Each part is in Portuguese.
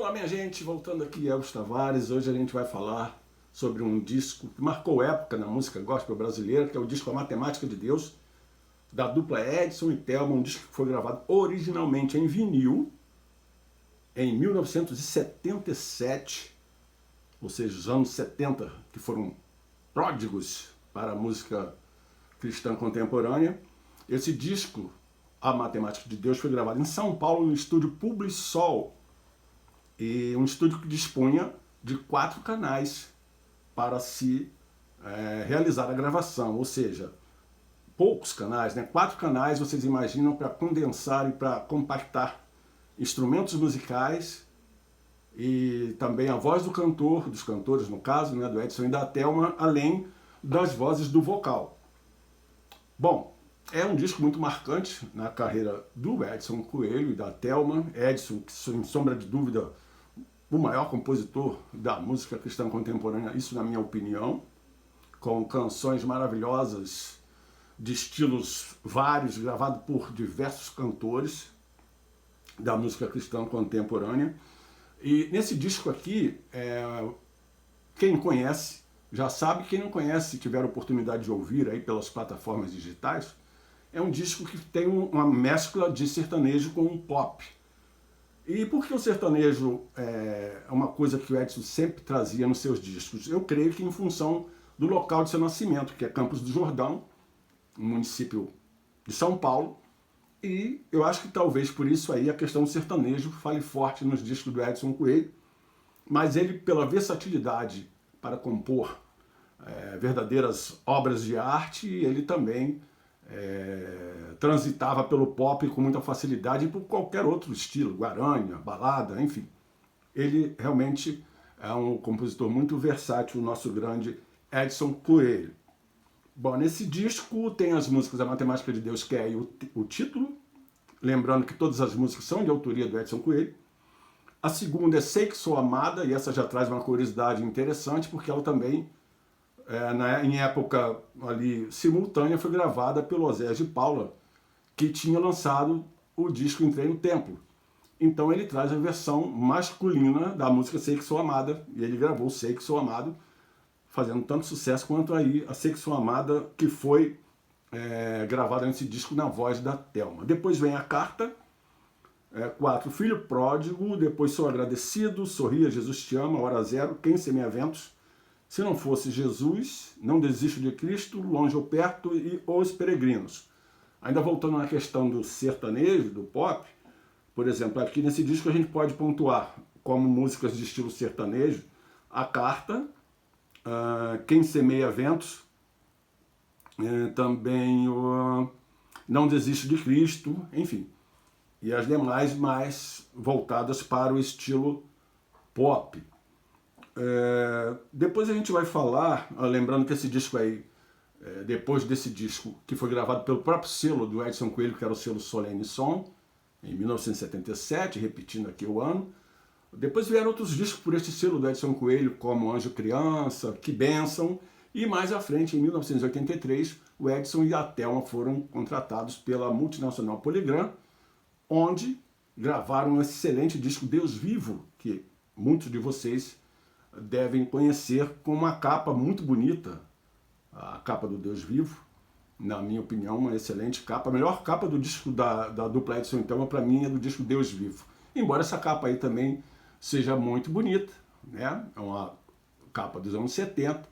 Olá, minha gente, voltando aqui, Elvis Tavares. Hoje a gente vai falar sobre um disco que marcou época na música gospel brasileira, que é o disco A Matemática de Deus, da dupla Edson e Thelma, um disco que foi gravado originalmente em vinil, em 1977, ou seja, os anos 70, que foram pródigos para a música cristã contemporânea. Esse disco, A Matemática de Deus, foi gravado em São Paulo, no estúdio Publisol, e um estúdio que dispunha de 4 canais para se realizar a gravação, ou seja, poucos canais, né? 4 canais vocês imaginam para condensar e para compactar instrumentos musicais e também a voz do cantor, dos cantores no caso, né, do Edson e da Thelma, além das vozes do vocal. Bom, é um disco muito marcante na carreira do Edson Coelho e da Thelma. Edson, que sem sombra de dúvida, o maior compositor da música cristã contemporânea, isso na minha opinião, com canções maravilhosas de estilos vários, gravado por diversos cantores da música cristã contemporânea. E nesse disco aqui, quem conhece já sabe, quem não conhece, se tiver a oportunidade de ouvir aí pelas plataformas digitais, é um disco que tem uma mescla de sertanejo com um pop. E por que o sertanejo é uma coisa que o Edson sempre trazia nos seus discos? Eu creio que em função do local de seu nascimento, que é Campos do Jordão, um município de São Paulo, e eu acho que talvez por isso aí a questão do sertanejo fale forte nos discos do Edson Coelho, mas ele, pela versatilidade para compor verdadeiras obras de arte, ele também transitava pelo pop com muita facilidade e por qualquer outro estilo, guarânia, balada, enfim. Ele realmente é um compositor muito versátil, o nosso grande Edson Coelho. Bom, nesse disco tem as músicas A Matemática de Deus, que é o título, lembrando que todas as músicas são de autoria do Edson Coelho. A segunda é Sei Que Sou Amada, e essa já traz uma curiosidade interessante, porque ela também, em época ali simultânea, foi gravada pelo Oséias de Paula, que tinha lançado o disco Entrei no Templo. Então ele traz a versão masculina da música Sei Que Sou Amada, e ele gravou Sei Que Sou Amado, fazendo tanto sucesso quanto aí a Sei Que Sou Amada, que foi gravada nesse disco na voz da Thelma. Depois vem a Carta, 4, Filho Pródigo, depois Sou Agradecido, Sorria, Jesus Te Ama, Hora Zero, Quem Semeia Ventos, Se Não Fosse Jesus, Não Desisto de Cristo, Longe ou Perto e Os Peregrinos. Ainda voltando na questão do sertanejo, do pop, por exemplo, aqui nesse disco a gente pode pontuar como músicas de estilo sertanejo a Carta, Quem Semeia Ventos, também o Não Desisto de Cristo, enfim. E as demais mais voltadas para o estilo pop. Depois a gente vai falar, lembrando que esse disco aí, depois desse disco, que foi gravado pelo próprio selo do Edson Coelho, que era o selo Solene Som, em 1977, repetindo aqui o ano. Depois vieram outros discos por este selo do Edson Coelho, como Anjo Criança, Que Bênção, e mais à frente, em 1983, o Edson e a Thelma foram contratados pela multinacional Polygram, onde gravaram um excelente disco Deus Vivo, que muitos de vocês devem conhecer, com uma capa muito bonita, a capa do Deus Vivo, na minha opinião, uma excelente capa. A melhor capa do disco da dupla Edson e Thelma, para mim, é do disco Deus Vivo. Embora essa capa aí também seja muito bonita, né? É uma capa dos anos 70,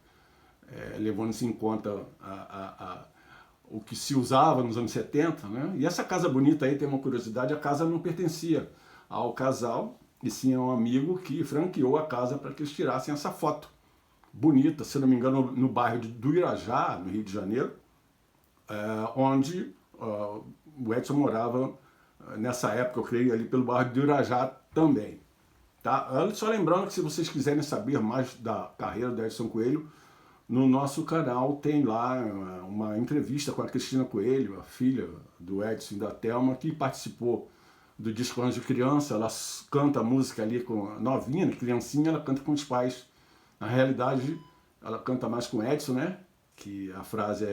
levando-se em conta o que se usava nos anos 70, né? E essa casa bonita aí, tem uma curiosidade, a casa não pertencia ao casal, e sim a um amigo que franqueou a casa para que eles tirassem essa foto bonita, se não me engano, no bairro do Irajá, no Rio de Janeiro, onde o Edson morava nessa época, eu creio, ali pelo bairro do Irajá também. Tá? Só lembrando que se vocês quiserem saber mais da carreira do Edson Coelho, no nosso canal tem lá uma entrevista com a Cristina Coelho, a filha do Edson e da Thelma, que participou do disco Anjo Criança. Ela canta a música ali com novinha, criancinha, ela canta com os pais. Na realidade, ela canta mais com o Edson, né? Que a frase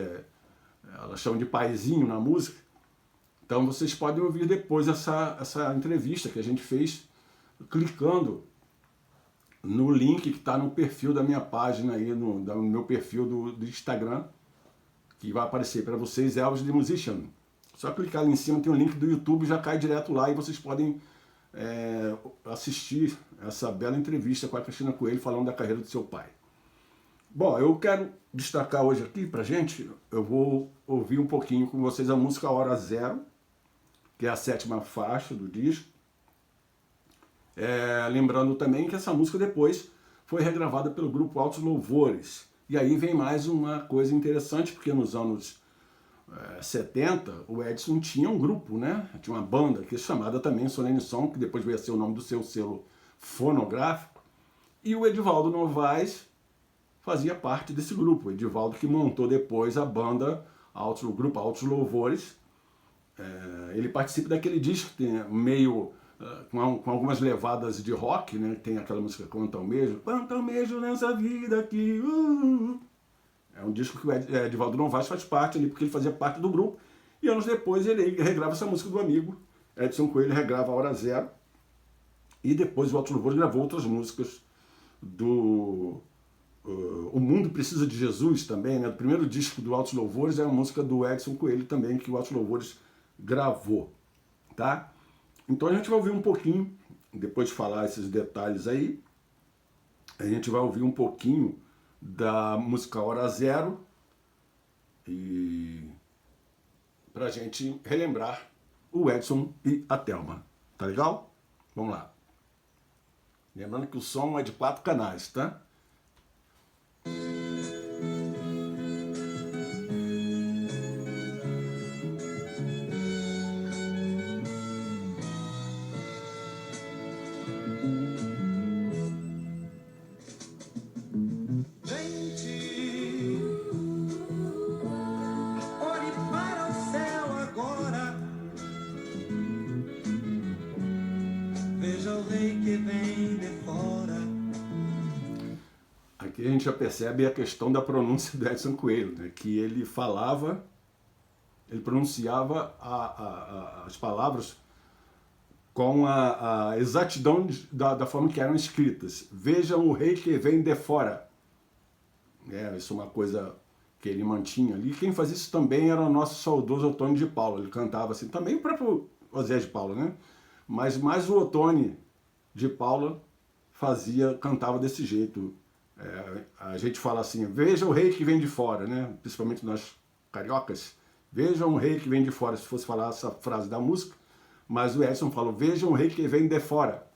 ela chama de paizinho na música. Então vocês podem ouvir depois essa entrevista que a gente fez clicando no link que está no perfil da minha página aí, no meu perfil do Instagram, que vai aparecer para vocês, Elvis The Musician. Só clicar ali em cima, tem um link do YouTube, já cai direto lá e vocês podem assistir essa bela entrevista com a Cristina Coelho falando da carreira do seu pai. Bom, eu quero destacar hoje aqui pra gente, eu vou ouvir um pouquinho com vocês a música Hora Zero, que é a 7ª faixa do disco. Lembrando também que essa música depois foi regravada pelo grupo Altos Louvores. E aí vem mais uma coisa interessante, porque nos anos 70 o Edson tinha um grupo, né? Tinha uma banda que é chamada também Solene Som, que depois veio a ser o nome do seu selo fonográfico. E o Edivaldo Novaes fazia parte desse grupo. O Edivaldo que montou depois a banda, o grupo Altos Louvores. Ele participa daquele disco que tem meio... com algumas levadas de rock, né? Tem aquela música Quanto Almejo nessa vida aqui. É um disco que o Edivaldo Novaes faz parte ali, porque ele fazia parte do grupo. E anos depois ele regrava essa música do amigo. Edson Coelho regrava a Hora Zero. E depois o Altos Louvores gravou outras músicas do... O Mundo Precisa de Jesus também, né? O primeiro disco do Altos Louvores é uma música do Edson Coelho também, que o Altos Louvores gravou, tá? Então a gente vai ouvir um pouquinho, depois de falar esses detalhes aí, a gente vai ouvir um pouquinho da música Hora Zero, e pra gente relembrar o Edson e a Thelma, tá legal? Vamos lá. Lembrando que o som é de 4 canais, tá? Aqui a gente já percebe a questão da pronúncia do Edson Coelho, né? Que ele pronunciava as palavras com a exatidão da forma que eram escritas. Vejam o rei que vem de fora. Isso é uma coisa que ele mantinha ali. Quem fazia isso também era o nosso saudoso Otônio de Paula. Ele cantava assim, também o próprio Osés de Paula, né? Mas mais o Otônio de Paula cantava desse jeito. A gente fala assim, veja o rei que vem de fora, né? Principalmente nós cariocas. Veja um rei que vem de fora, se fosse falar essa frase da música. Mas o Edson falou, veja um rei que vem de fora.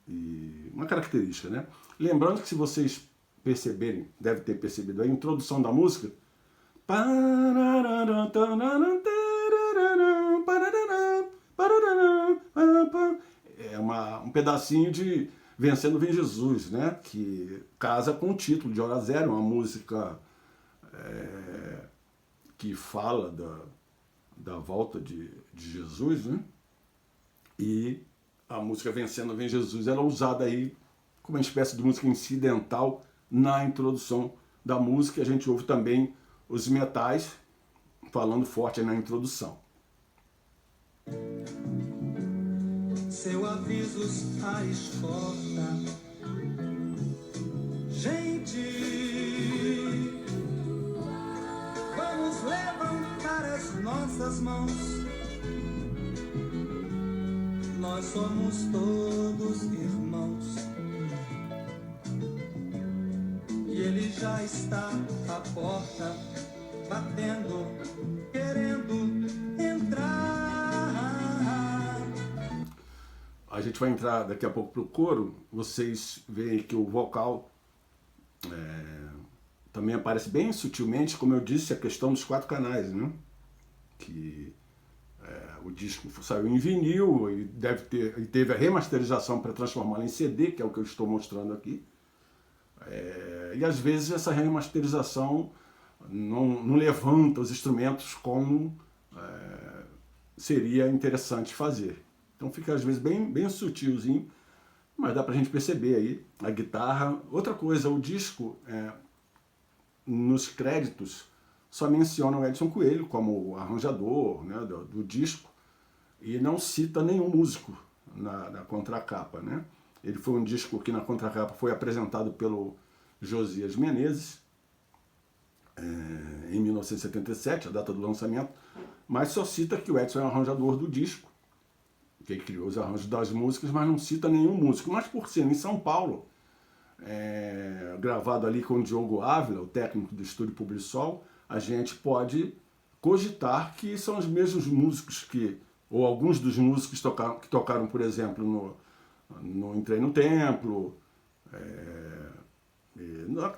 E uma característica, né? Lembrando que se vocês perceberem, deve ter percebido a introdução da música, um pedacinho de Vencendo Vem Jesus, né? Que casa com o título de Hora Zero, uma música que fala da volta de Jesus, né? E a música Vencendo Vem Jesus era usada aí como uma espécie de música incidental na introdução da música. A gente ouve também os metais falando forte aí na introdução. Seu aviso está escorta. Gente, vamos levantar as nossas mãos. Nós somos todos irmãos. E ele já está à porta, batendo, querendo entrar. A gente vai entrar daqui a pouco pro coro. Vocês veem que o vocal também aparece bem sutilmente, como eu disse, a questão dos 4 canais, né? Que o disco saiu em vinil e teve a remasterização para transformá-lo em CD, que é o que eu estou mostrando aqui. E às vezes essa remasterização não levanta os instrumentos como seria interessante fazer. Então fica às vezes bem sutilzinho, mas dá pra gente perceber aí a guitarra. Outra coisa, o disco, nos créditos, só menciona o Edson Coelho como arranjador, né, do disco. e não cita nenhum músico na contracapa, né? Ele foi um disco que na contracapa foi apresentado pelo Josias Menezes, em 1977, a data do lançamento, mas só cita que o Edson é o arranjador do disco, que ele criou os arranjos das músicas, mas não cita nenhum músico. Mas por ser em São Paulo, gravado ali com o Diogo Ávila, o técnico do Estúdio Publisol, a gente pode cogitar que são os mesmos músicos ou alguns dos músicos que tocaram, por exemplo, no Entrei no Templo,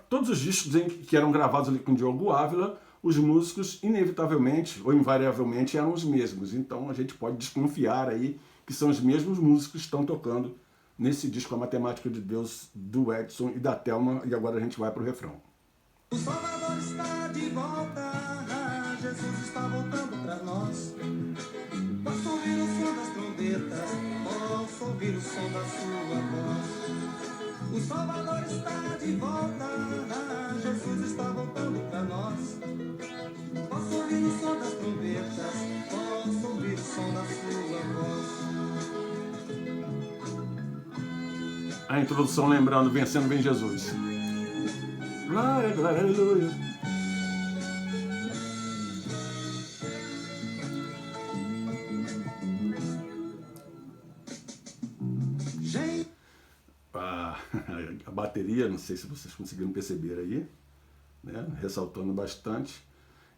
todos os discos que eram gravados ali com o Diogo Ávila, os músicos inevitavelmente ou invariavelmente eram os mesmos. Então a gente pode desconfiar aí que são os mesmos músicos que estão tocando nesse disco A Matemática de Deus, do Edson e da Thelma, e agora a gente vai para o refrão. O Salvador está de volta, Jesus está voltando para nós. Posso ouvir o som das trombetas, posso ouvir o som da sua voz. O Salvador está de volta, Jesus está voltando para nós. Posso ouvir o som das trombetas, posso ouvir o som da sua voz. A introdução lembrando, vencendo vem Jesus. Glória, glória, aleluia. A bateria, não sei se vocês conseguiram perceber aí, né? Ressaltando bastante.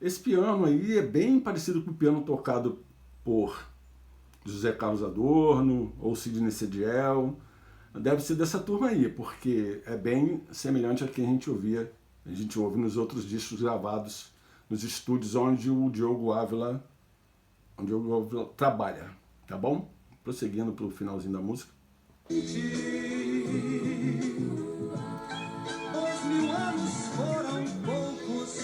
Esse piano aí é bem parecido com o piano tocado por José Carlos Adorno ou Sidney Cediel. Deve ser dessa turma aí, porque é bem semelhante a que a gente ouve nos outros discos gravados nos estúdios onde o Diogo Ávila trabalha, tá bom? Prosseguindo para o finalzinho da música. 2000 anos foram poucos,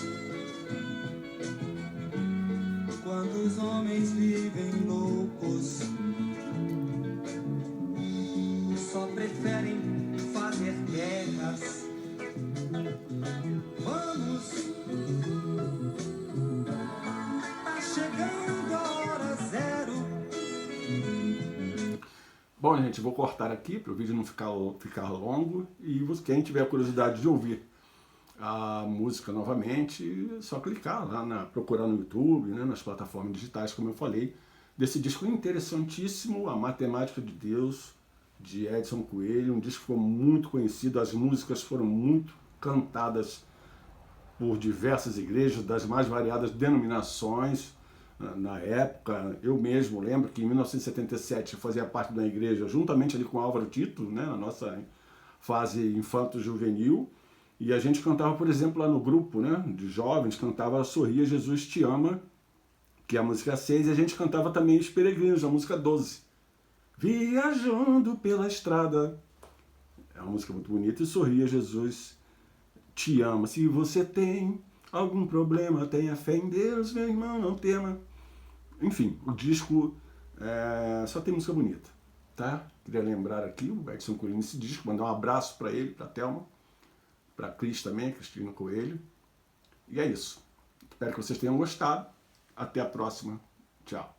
quando os homens vivem loucos, só preferem fazer guerras. Vamos, tá chegando a hora zero. Bom, gente, vou cortar aqui para o vídeo não ficar longo, e quem tiver a curiosidade de ouvir a música novamente, é só clicar lá, procurar no YouTube, né, nas plataformas digitais, como eu falei, desse disco interessantíssimo, A Matemática de Deus, de Edson Coelho, um disco que foi muito conhecido, as músicas foram muito cantadas por diversas igrejas, das mais variadas denominações. Na época, eu mesmo lembro que em 1977 eu fazia parte da igreja, juntamente ali com Álvaro Tito, né, na nossa fase infanto-juvenil, e a gente cantava, por exemplo, lá no grupo, né, de jovens, cantava Sorria, Jesus Te Ama, que é a música 6, e a gente cantava também Os Peregrinos, a música 12. Viajando pela estrada. É uma música muito bonita. E Sorria, Jesus Te Ama. Se você tem algum problema, tenha fé em Deus, meu irmão, não tema. Enfim, o disco só tem música bonita, tá? Queria lembrar aqui o Edson Coelho nesse disco, mandar um abraço para ele, para a Thelma, para a Cris também, Cristina Coelho. E é isso. Espero que vocês tenham gostado. Até a próxima. Tchau.